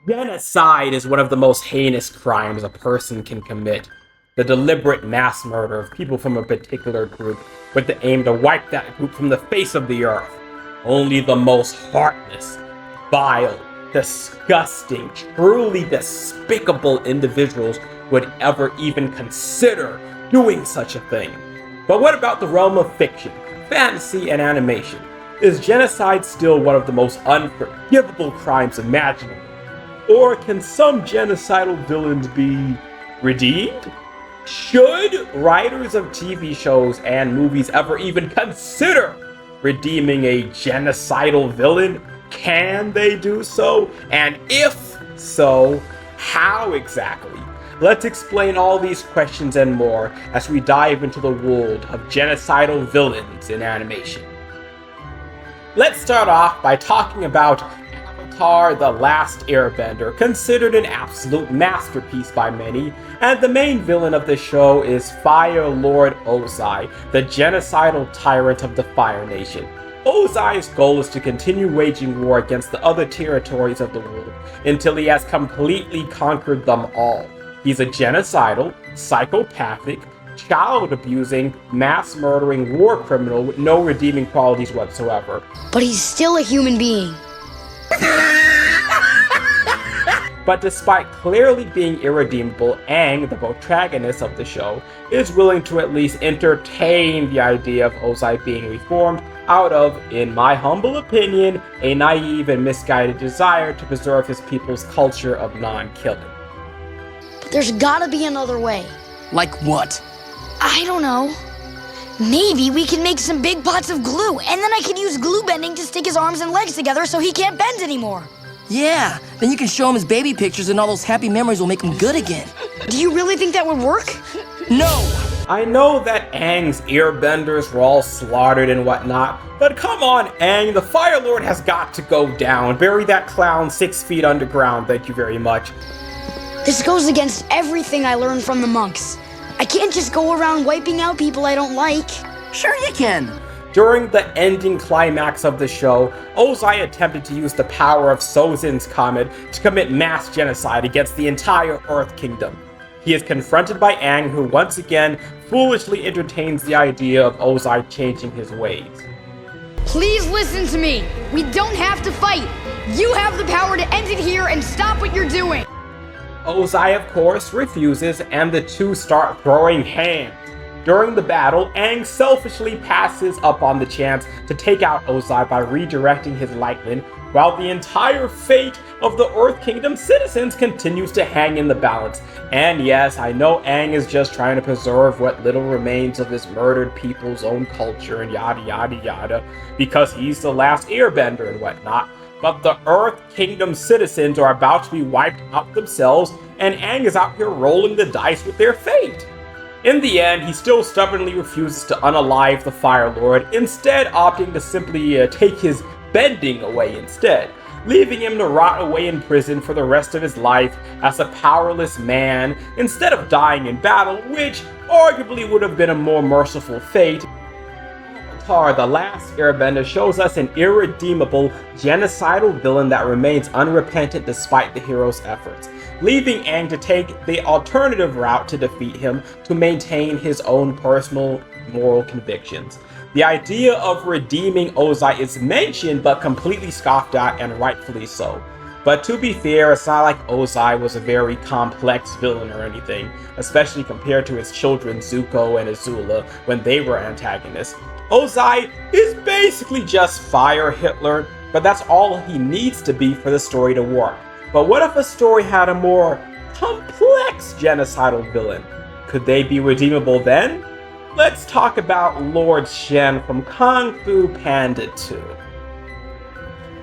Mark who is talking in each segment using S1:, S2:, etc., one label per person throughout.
S1: Genocide is one of the most heinous crimes a person can commit. The deliberate mass murder of people from a particular group with the aim to wipe that group from the face of the earth. Only the most heartless, vile, disgusting, truly despicable individuals would ever even consider doing such a thing. But what about the realm of fiction, fantasy, and animation? Is genocide still one of the most unforgivable crimes imaginable? Or can some genocidal villains be redeemed? Should writers of TV shows and movies ever even consider redeeming a genocidal villain? Can they do so? And if so, how exactly? Let's explain all these questions and more as we dive into the world of genocidal villains in animation. Let's start off by talking about Avatar: The Last Airbender, considered an absolute masterpiece by many, and the main villain of the show is Fire Lord Ozai, the genocidal tyrant of the Fire Nation. Ozai's goal is to continue waging war against the other territories of the world until he has completely conquered them all. He's a genocidal, psychopathic, child-abusing, mass-murdering war criminal with no redeeming qualities whatsoever.
S2: But he's still a human being.
S1: But despite clearly being irredeemable, Aang, the protagonist of the show, is willing to at least entertain the idea of Ozai being reformed out of, in my humble opinion, a naive and misguided desire to preserve his people's culture of non-killing.
S2: But there's gotta be another way.
S3: Like what?
S2: I don't know. Maybe we can make some big pots of glue, and then I can use glue bending to stick his arms and legs together so he can't bend anymore.
S3: Yeah, then you can show him his baby pictures and all those happy memories will make him good again.
S2: Do you really think that would work?
S3: No!
S1: I know that Aang's airbenders were all slaughtered and whatnot, but come on, Aang, the Fire Lord has got to go down. Bury that clown 6 feet underground, thank you very much.
S2: This goes against everything I learned from the monks. I can't just go around wiping out people I don't like.
S3: Sure you can.
S1: During the ending climax of the show, Ozai attempted to use the power of Sozin's comet to commit mass genocide against the entire Earth Kingdom. He is confronted by Aang, who once again foolishly entertains the idea of Ozai changing his ways.
S2: Please listen to me. We don't have to fight. You have the power to end it here and stop what you're doing.
S1: Ozai, of course, refuses, and the two start throwing hands. During the battle, Aang selfishly passes up on the chance to take out Ozai by redirecting his lightning, while the entire fate of the Earth Kingdom citizens continues to hang in the balance. And yes, I know Aang is just trying to preserve what little remains of his murdered people's own culture and yada yada yada, because he's the last airbender and whatnot. But the Earth Kingdom citizens are about to be wiped out themselves, and Aang is out here rolling the dice with their fate. In the end, he still stubbornly refuses to unalive the Fire Lord, instead opting to simply take his bending away instead, leaving him to rot away in prison for the rest of his life as a powerless man, instead of dying in battle, which arguably would have been a more merciful fate. Avatar: The Last Airbender shows us an irredeemable, genocidal villain that remains unrepentant despite the hero's efforts, leaving Aang to take the alternative route to defeat him to maintain his own personal moral convictions. The idea of redeeming Ozai is mentioned but completely scoffed at, and rightfully so. But to be fair, it's not like Ozai was a very complex villain or anything, especially compared to his children Zuko and Azula when they were antagonists. Ozai is basically just Fire Hitler, but that's all he needs to be for the story to work. But what if a story had a more complex genocidal villain? Could they be redeemable then? Let's talk about Lord Shen from Kung Fu Panda 2.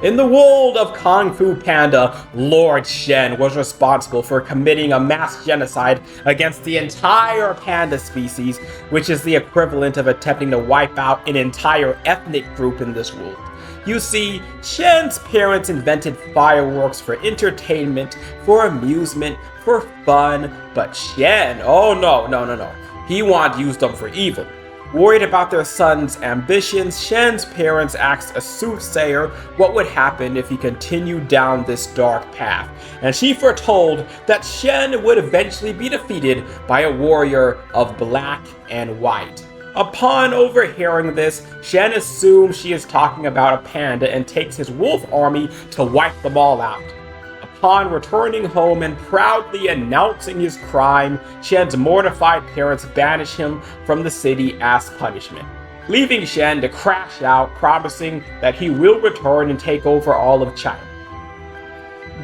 S1: In the world of Kung Fu Panda, Lord Shen was responsible for committing a mass genocide against the entire panda species, which is the equivalent of attempting to wipe out an entire ethnic group in this world. You see, Shen's parents invented fireworks for entertainment, for amusement, for fun, but Shen, oh no. He wanted to use them for evil. Worried about their son's ambitions, Shen's parents asked a soothsayer what would happen if he continued down this dark path, and she foretold that Shen would eventually be defeated by a warrior of black and white. Upon overhearing this, Shen assumes she is talking about a panda and takes his wolf army to wipe them all out. Upon returning home and proudly announcing his crime, Shen's mortified parents banish him from the city as punishment, leaving Shen to crash out, promising that he will return and take over all of China.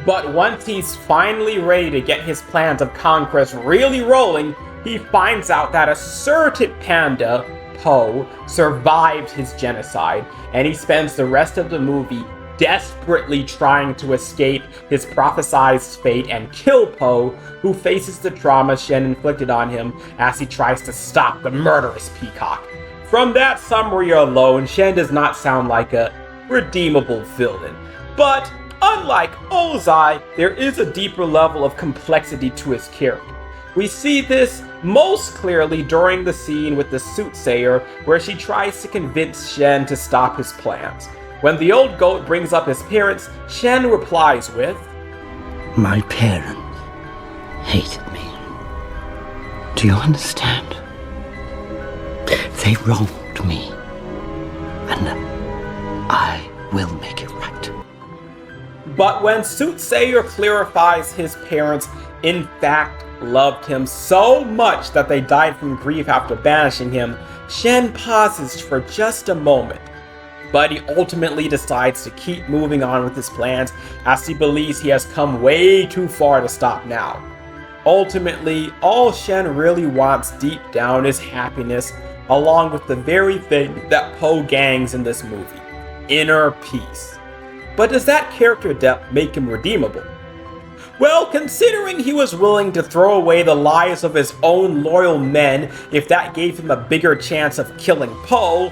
S1: But once he's finally ready to get his plans of conquest really rolling, he finds out that a certain panda, Po, survived his genocide, and he spends the rest of the movie desperately trying to escape his prophesied fate and kill Po, who faces the trauma Shen inflicted on him as he tries to stop the murderous peacock. From that summary alone, Shen does not sound like a redeemable villain, but unlike Ozai, there is a deeper level of complexity to his character. We see this most clearly during the scene with the soothsayer, where she tries to convince Shen to stop his plans. When the old goat brings up his parents, Shen replies with,
S4: "My parents hated me. Do you understand? They wronged me, and I will make it right."
S1: But when Soothsayer clarifies his parents in fact loved him so much that they died from grief after banishing him, Shen pauses for just a moment. But he ultimately decides to keep moving on with his plans as he believes he has come way too far to stop now. Ultimately, all Shen really wants deep down is happiness, along with the very thing that Po gangs in this movie: inner peace. But does that character depth make him redeemable? Well, considering he was willing to throw away the lives of his own loyal men if that gave him a bigger chance of killing Po,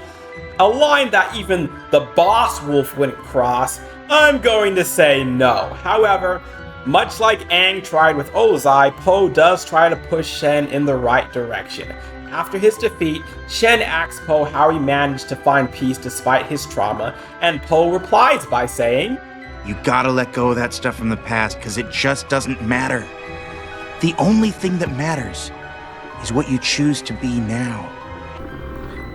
S1: a line that even the boss wolf wouldn't cross, I'm going to say no. However, much like Aang tried with Ozai, Po does try to push Shen in the right direction. After his defeat, Shen asks Po how he managed to find peace despite his trauma, and Po replies by saying,
S5: "You gotta let go of that stuff from the past, because it just doesn't matter. The only thing that matters is what you choose to be now."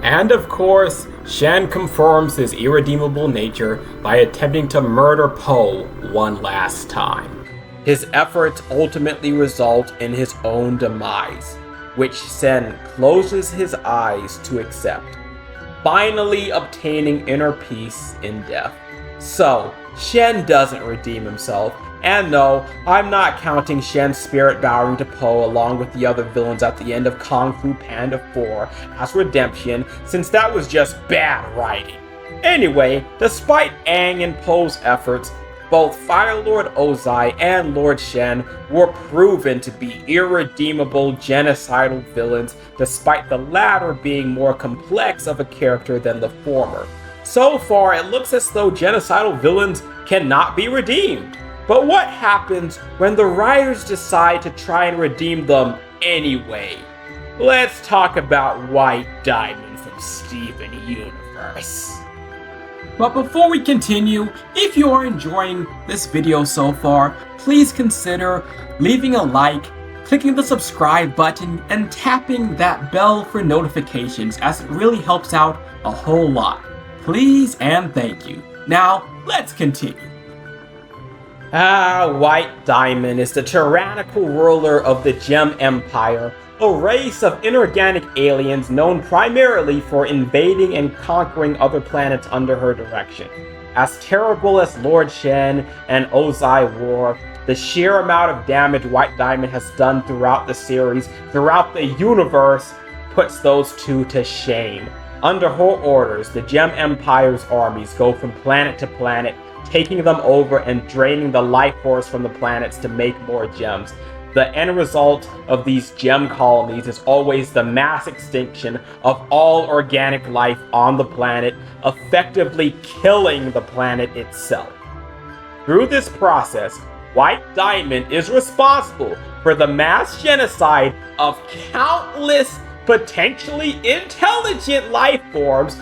S1: And of course, Shen confirms his irredeemable nature by attempting to murder Po one last time. His efforts ultimately result in his own demise, which Shen closes his eyes to accept, finally obtaining inner peace in death. So, Shen doesn't redeem himself, and no, I'm not counting Shen's spirit bowing to Po along with the other villains at the end of Kung Fu Panda 4 as redemption, since that was just bad writing. Anyway, despite Aang and Po's efforts, both Fire Lord Ozai and Lord Shen were proven to be irredeemable genocidal villains, despite the latter being more complex of a character than the former. So far, it looks as though genocidal villains cannot be redeemed. But what happens when the writers decide to try and redeem them anyway? Let's talk about White Diamond from Steven Universe. But before we continue, if you are enjoying this video so far, please consider leaving a like, clicking the subscribe button, and tapping that bell for notifications, as it really helps out a whole lot. Please and thank you. Now, let's continue. White Diamond is the tyrannical ruler of the Gem Empire, a race of inorganic aliens known primarily for invading and conquering other planets under her direction. As terrible as Lord Shen and Ozai were, the sheer amount of damage White Diamond has done throughout the series, throughout the universe, puts those two to shame. Under her orders, the Gem Empire's armies go from planet to planet, taking them over and draining the life force from the planets to make more gems. The end result of these gem colonies is always the mass extinction of all organic life on the planet, effectively killing the planet itself. Through this process, White Diamond is responsible for the mass genocide of countless potentially intelligent life forms,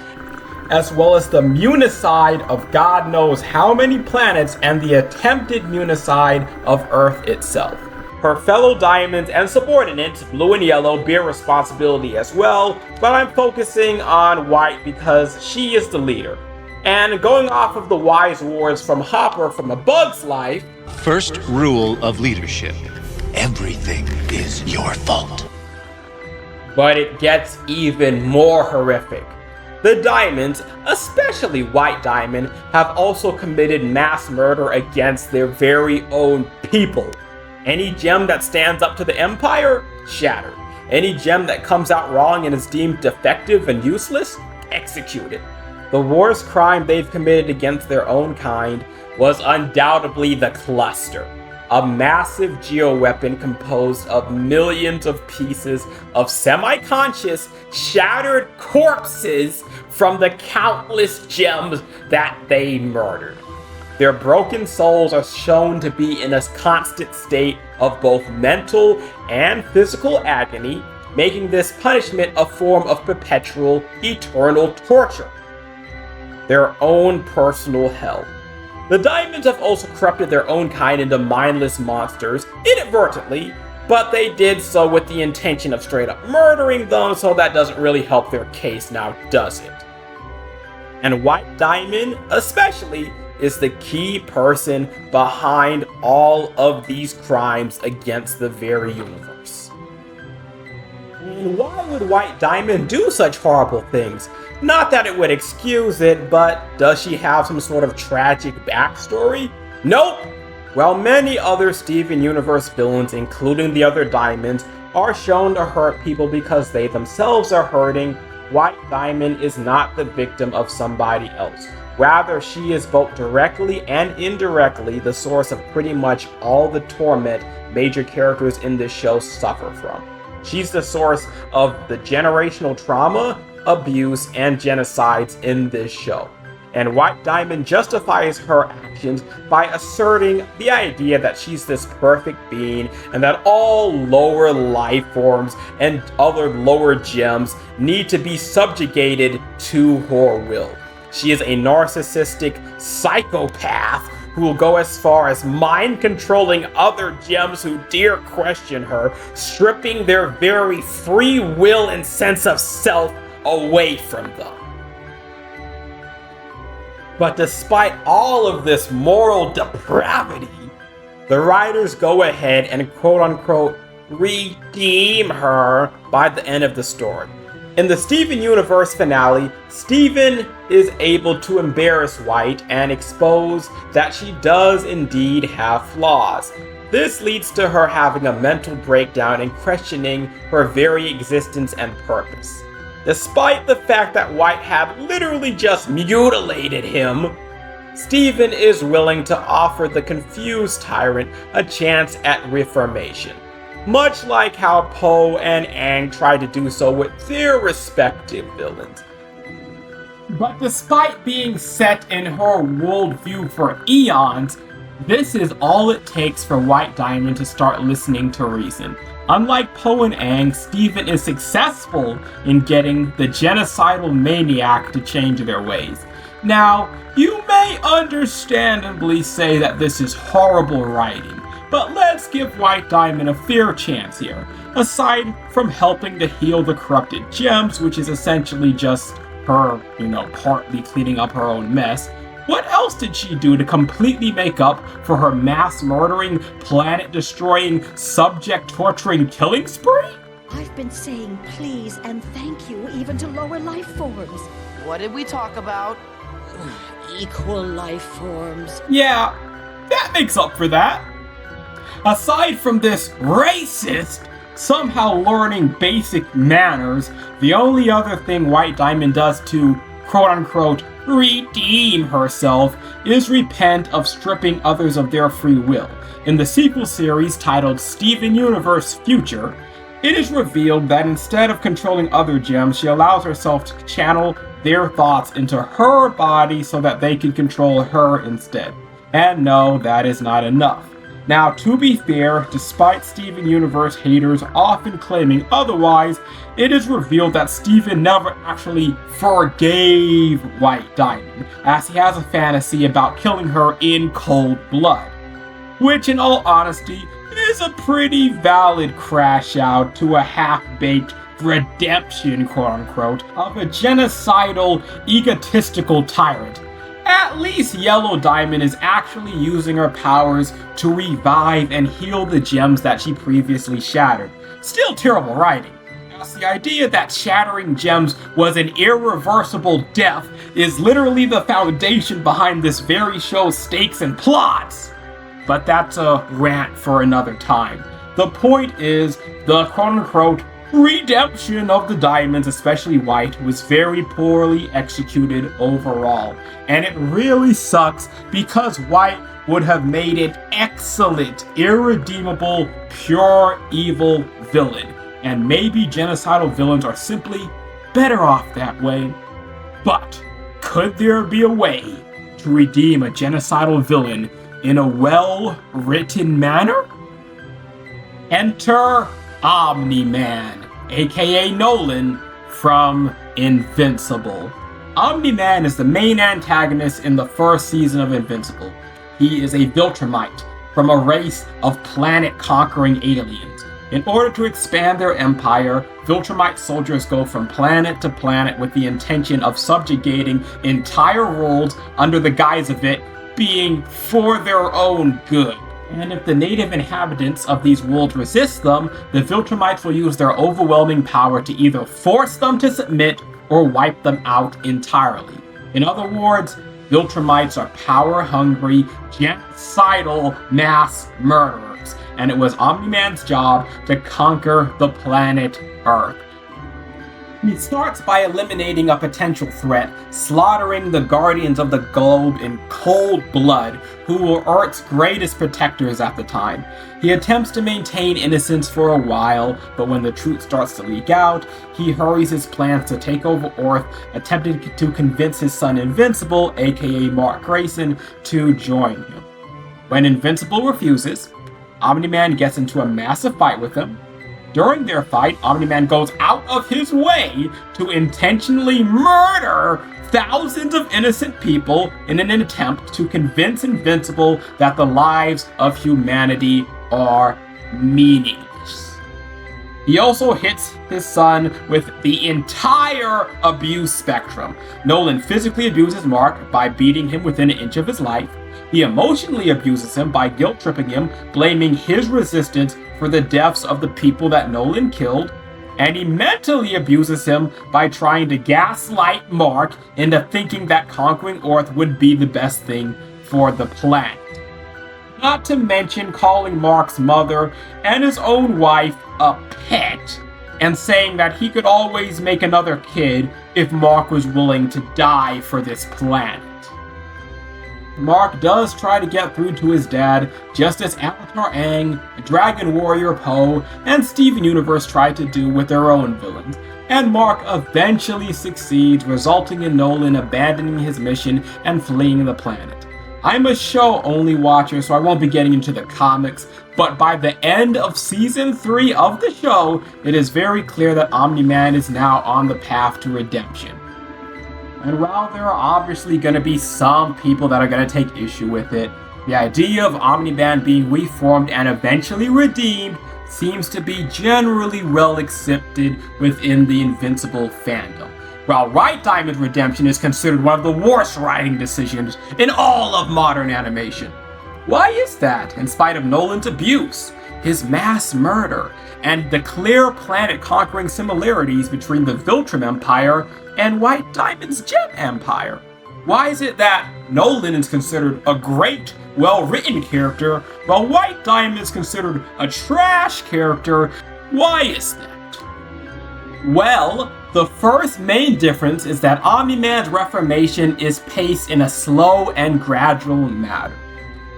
S1: as well as the municide of God knows how many planets and the attempted municide of Earth itself. Her fellow diamonds and subordinates, blue and yellow, bear responsibility as well, but I'm focusing on white because she is the leader. And going off of the wise words from Hopper from A Bug's Life,
S6: first rule of leadership: everything is your fault.
S1: But it gets even more horrific. The Diamonds, especially White Diamond, have also committed mass murder against their very own people. Any gem that stands up to the Empire, shattered. Any gem that comes out wrong and is deemed defective and useless, executed. The worst crime they've committed against their own kind was undoubtedly the Cluster, a massive geoweapon composed of millions of pieces of semi-conscious, shattered corpses from the countless gems that they murdered. Their broken souls are shown to be in a constant state of both mental and physical agony, making this punishment a form of perpetual, eternal torture. Their own personal hell. The Diamonds have also corrupted their own kind into mindless monsters, inadvertently, but they did so with the intention of straight up murdering them, so that doesn't really help their case now, does it? And White Diamond, especially, is the key person behind all of these crimes against the very universe. And why would White Diamond do such horrible things? Not that it would excuse it, but does she have some sort of tragic backstory? Nope! While many other Steven Universe villains, including the other Diamonds, are shown to hurt people because they themselves are hurting, White Diamond is not the victim of somebody else. Rather, she is both directly and indirectly the source of pretty much all the torment major characters in this show suffer from. She's the source of the generational trauma, abuse, and genocides in this show. And White Diamond justifies her actions by asserting the idea that she's this perfect being and that all lower life forms and other lower gems need to be subjugated to her will. She is a narcissistic psychopath who will go as far as mind-controlling other gems who dare question her, stripping their very free will and sense of self away from them. But despite all of this moral depravity, the writers go ahead and quote-unquote redeem her by the end of the story. In the Steven Universe finale, Steven is able to embarrass White and expose that she does indeed have flaws. This leads to her having a mental breakdown and questioning her very existence and purpose. Despite the fact that White had literally just mutilated him, Steven is willing to offer the confused tyrant a chance at reformation. Much like how Poe and Aang tried to do so with their respective villains. But despite being set in her worldview for eons, this is all it takes for White Diamond to start listening to reason. Unlike Poe and Aang, Steven is successful in getting the genocidal maniac to change their ways. Now, you may understandably say that this is horrible writing, but let's give White Diamond a fair chance here. Aside from helping to heal the corrupted gems, which is essentially just her, partly cleaning up her own mess, what else did she do to completely make up for her mass-murdering, planet-destroying, subject-torturing killing spree?
S7: I've been saying please and thank you even to lower life forms.
S3: What did we talk about?
S7: Equal life forms.
S1: Yeah, that makes up for that. Aside from this racist, somehow learning basic manners, the only other thing White Diamond does to quote-unquote redeem herself is repent of stripping others of their free will. In the sequel series titled Steven Universe Future, it is revealed that instead of controlling other gems, she allows herself to channel their thoughts into her body so that they can control her instead. And no, that is not enough. Now, to be fair, despite Steven Universe haters often claiming otherwise, it is revealed that Steven never actually forgave White Diamond, as he has a fantasy about killing her in cold blood. Which, in all honesty, is a pretty valid crash out to a half-baked redemption, quote-unquote, of a genocidal, egotistical tyrant. At least Yellow Diamond is actually using her powers to revive and heal the gems that she previously shattered. Still terrible writing, as the idea that shattering gems was an irreversible death is literally the foundation behind this very show's stakes and plots. But that's a rant for another time. The point is, the quote-unquote redemption of the diamonds, especially White, was very poorly executed overall. And it really sucks because White would have made an excellent, irredeemable, pure evil villain. And maybe genocidal villains are simply better off that way. But could there be a way to redeem a genocidal villain in a well-written manner? Enter Omni-Man, aka Nolan, from Invincible. Omni-Man is the main antagonist in the first season of Invincible. He is a Viltrumite from a race of planet-conquering aliens. In order to expand their empire, Viltrumite soldiers go from planet to planet with the intention of subjugating entire worlds under the guise of it being for their own good. And if the native inhabitants of these worlds resist them, the Viltrumites will use their overwhelming power to either force them to submit or wipe them out entirely. In other words, Viltrumites are power-hungry, genocidal mass murderers, and it was Omni-Man's job to conquer the planet Earth. He starts by eliminating a potential threat, slaughtering the Guardians of the Globe in cold blood, who were Earth's greatest protectors at the time. He attempts to maintain innocence for a while, but when the truth starts to leak out, he hurries his plans to take over Earth, attempting to convince his son Invincible, aka Mark Grayson, to join him. When Invincible refuses, Omni-Man gets into a massive fight with him. During their fight, Omni-Man goes out of his way to intentionally murder thousands of innocent people in an attempt to convince Invincible that the lives of humanity are meaningless. He also hits his son with the entire abuse spectrum. Nolan physically abuses Mark by beating him within an inch of his life. He emotionally abuses him by guilt-tripping him, blaming his resistance for the deaths of the people that Nolan killed, and he mentally abuses him by trying to gaslight Mark into thinking that conquering Earth would be the best thing for the planet. Not to mention calling Mark's mother and his own wife a pet, and saying that he could always make another kid if Mark was willing to die for this planet. Mark does try to get through to his dad, just as Avatar Aang, Dragon Warrior Poe, and Steven Universe tried to do with their own villains, and Mark eventually succeeds, resulting in Nolan abandoning his mission and fleeing the planet. I'm a show-only watcher, so I won't be getting into the comics, but by the end of Season 3 of the show, it is very clear that Omni-Man is now on the path to redemption. And while there are obviously going to be some people that are going to take issue with it, the idea of Omni-Man being reformed and eventually redeemed seems to be generally well accepted within the Invincible fandom. While White Diamond's redemption is considered one of the worst writing decisions in all of modern animation. Why is that, in spite of Nolan's abuse, his mass murder, and the clear planet-conquering similarities between the Viltrum Empire and White Diamond's Gem Empire? Why is it that Nolan is considered a great, well-written character, while White Diamond is considered a trash character? Why is that? Well, the first main difference is that Omni-Man's reformation is paced in a slow and gradual manner.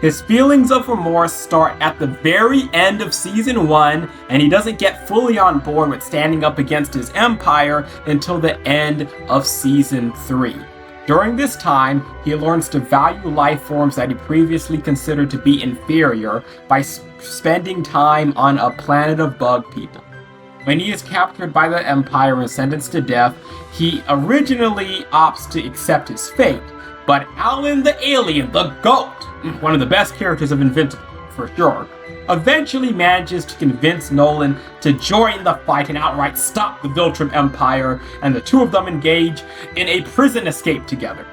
S1: His feelings of remorse start at the very end of Season 1, and he doesn't get fully on board with standing up against his empire until the end of Season 3. During this time, he learns to value life forms that he previously considered to be inferior by spending time on a planet of bug people. When he is captured by the Empire and sentenced to death, he originally opts to accept his fate, but Alan the Alien, the GOAT, one of the best characters of Invincible, for sure, eventually manages to convince Nolan to join the fight and outright stop the Viltrum Empire, and the two of them engage in a prison escape together.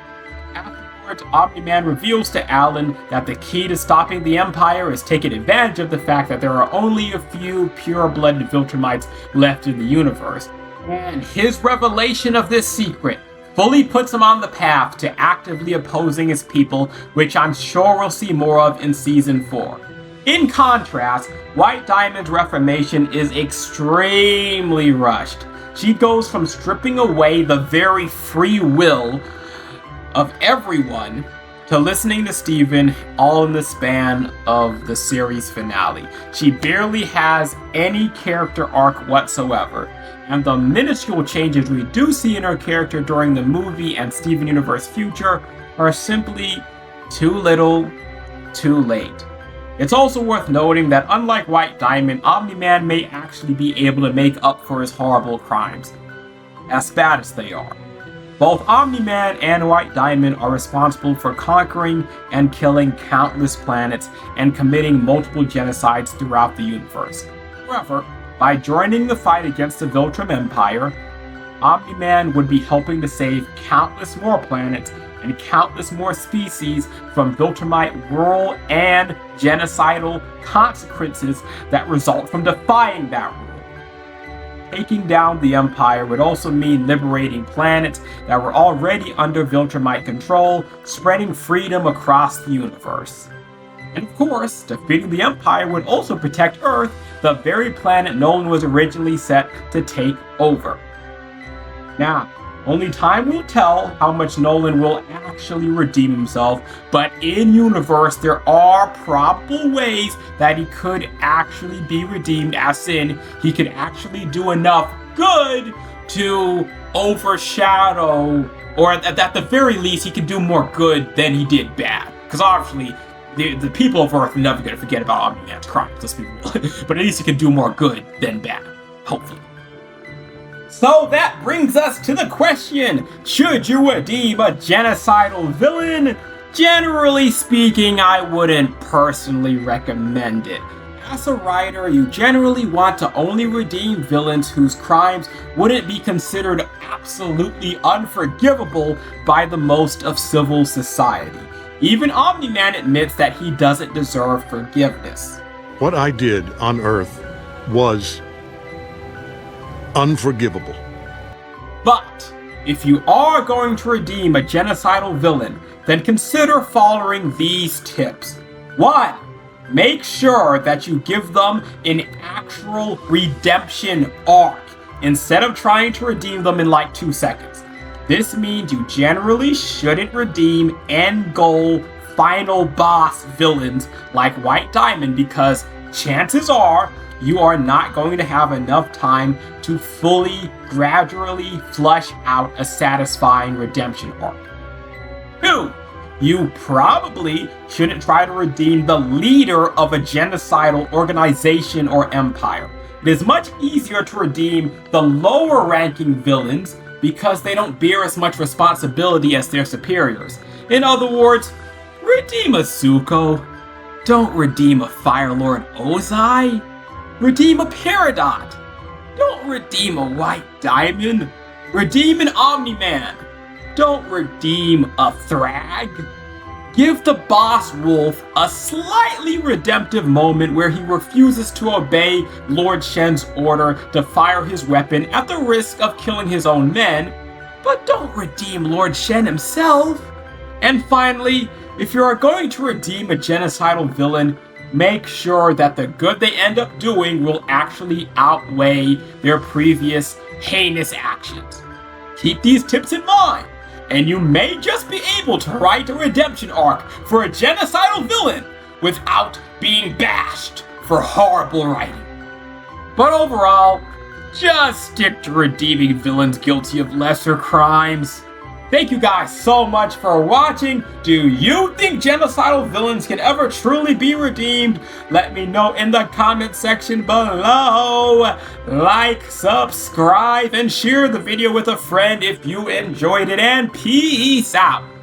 S1: Afterwards, Omni-Man reveals to Alan that the key to stopping the Empire is taking advantage of the fact that there are only a few pure-blooded Viltrumites left in the universe, and his revelation of this secret fully puts him on the path to actively opposing his people, which I'm sure we'll see more of in Season 4. In contrast, White Diamond's reformation is extremely rushed. She goes from stripping away the very free will of everyone to listening to Steven all in the span of the series finale. She barely has any character arc whatsoever, and the minuscule changes we do see in her character during the movie and Steven Universe future are simply too little, too late. It's also worth noting that unlike White Diamond, Omni-Man may actually be able to make up for his horrible crimes, as bad as they are. Both Omni-Man and White Diamond are responsible for conquering and killing countless planets and committing multiple genocides throughout the universe. However, by joining the fight against the Viltrum Empire, Omni-Man would be helping to save countless more planets and countless more species from Viltrumite rule and genocidal consequences that result from defying that rule. Taking down the Empire would also mean liberating planets that were already under Viltrumite control, spreading freedom across the universe. And of course, defeating the Empire would also protect Earth, the very planet Nolan was originally set to take over. Now, only time will tell how much Nolan will actually redeem himself, but in universe there are probable ways that he could actually be redeemed, as in he could actually do enough good to overshadow, or at the very least he could do more good than he did bad. Because obviously the people of Earth are never going to forget about Omni-Man's crimes, let's be real. But at least he can do more good than bad, hopefully. So that brings us to the question, should you redeem a genocidal villain? Generally speaking, I wouldn't personally recommend it. As a writer, you generally want to only redeem villains whose crimes wouldn't be considered absolutely unforgivable by the most of civil society. Even Omni-Man admits that he doesn't deserve forgiveness.
S8: What I did on Earth was unforgivable.
S1: But if you are going to redeem a genocidal villain, then consider following these tips. 1. Make sure that you give them an actual redemption arc, instead of trying to redeem them in like 2 seconds. This means you generally shouldn't redeem end goal, final boss villains like White Diamond, because chances are you are not going to have enough time to fully, gradually flush out a satisfying redemption arc. 2. You probably shouldn't try to redeem the leader of a genocidal organization or empire. It is much easier to redeem the lower ranking villains because they don't bear as much responsibility as their superiors. In other words, redeem a Zuko. Don't redeem a Fire Lord Ozai. Redeem a Peridot. Don't redeem a White Diamond. Redeem an Omni-Man. Don't redeem a Thrag. Give the boss wolf a slightly redemptive moment where he refuses to obey Lord Shen's order to fire his weapon at the risk of killing his own men, but don't redeem Lord Shen himself. And finally, if you are going to redeem a genocidal villain, make sure that the good they end up doing will actually outweigh their previous heinous actions. Keep these tips in mind, and you may just be able to write a redemption arc for a genocidal villain without being bashed for horrible writing. But overall, just stick to redeeming villains guilty of lesser crimes. Thank you guys so much for watching. Do you think genocidal villains can ever truly be redeemed? Let me know in the comment section below. Like, subscribe, and share the video with a friend if you enjoyed it, and peace out.